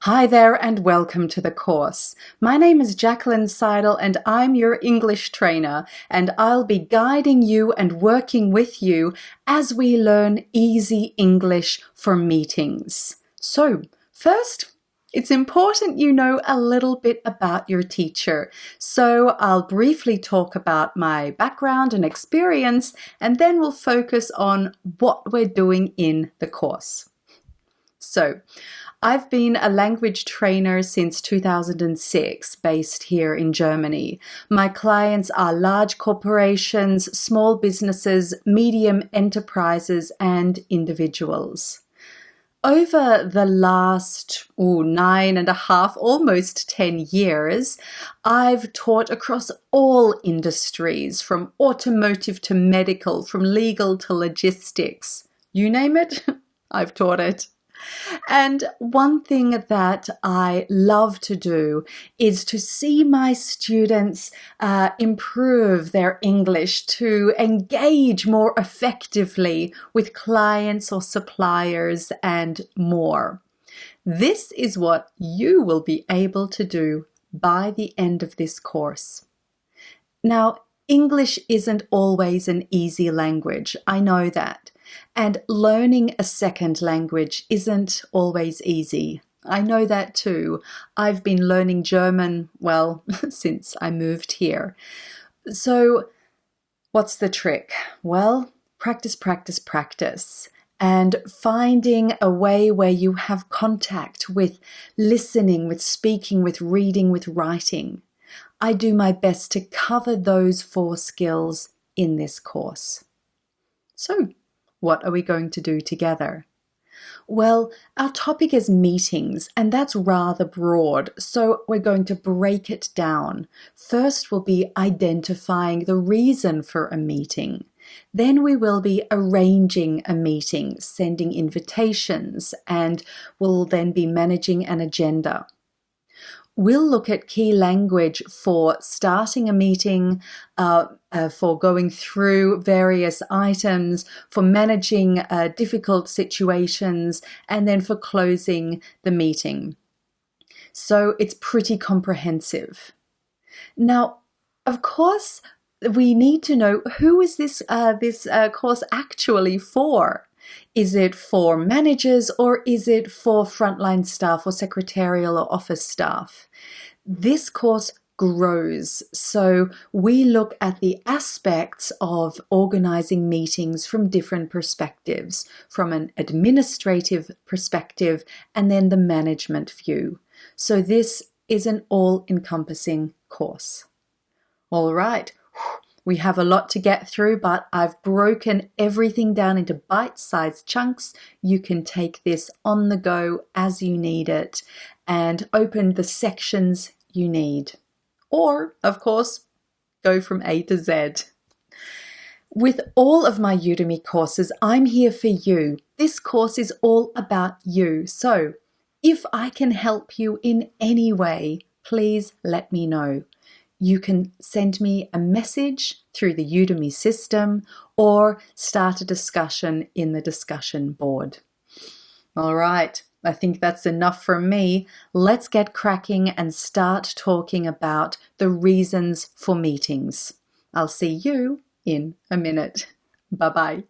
Hi there and welcome to the course. My name is Jacqueline Seidel and I'm your English trainer, and I'll be guiding you and working with you as we learn easy English for meetings. So, first, it's important you know a little bit about your teacher. So I'll briefly talk about my background and experience, and then we'll focus on what we're doing in the course. So, I've been a language trainer since 2006, based here in Germany. My clients are large corporations, small businesses, medium enterprises, and individuals. Over the last 9.5, almost 10 years, I've taught across all industries, from automotive to medical, from legal to logistics. You name it, I've taught it. And one thing that I love to do is to see my students improve their English, to engage more effectively with clients or suppliers and more. This is what you will be able to do by the end of this course. Now, English isn't always an easy language, I know that. And learning a second language isn't always easy. I know that too. I've been learning German, since I moved here. So, what's the trick? Well, practice, practice, practice. And finding a way where you have contact with listening, with speaking, with reading, with writing. I do my best to cover those 4 skills in this course. So, what are we going to do together? Well, our topic is meetings, and that's rather broad, so we're going to break it down. First, we'll be identifying the reason for a meeting. Then we will be arranging a meeting, sending invitations, and we'll then be managing an agenda. We'll look at key language for starting a meeting, for going through various items, for managing difficult situations, and then for closing the meeting. So it's pretty comprehensive. Now, of course, we need to know, who is this course actually for? Is it for managers, or is it for frontline staff or secretarial or office staff? This course grows, so we look at the aspects of organizing meetings from different perspectives, from an administrative perspective and then the management view. So this is an all-encompassing course. All right. We have a lot to get through, but I've broken everything down into bite-sized chunks. You can take this on the go as you need it and open the sections you need. Or, of course, go from A to Z. With all of my Udemy courses, I'm here for you. This course is all about you. So, if I can help you in any way, please let me know. You can send me a message through the Udemy system or start a discussion in the discussion board. All right, I think that's enough from me. Let's get cracking and start talking about the reasons for meetings. I'll see you in a minute. Bye-bye.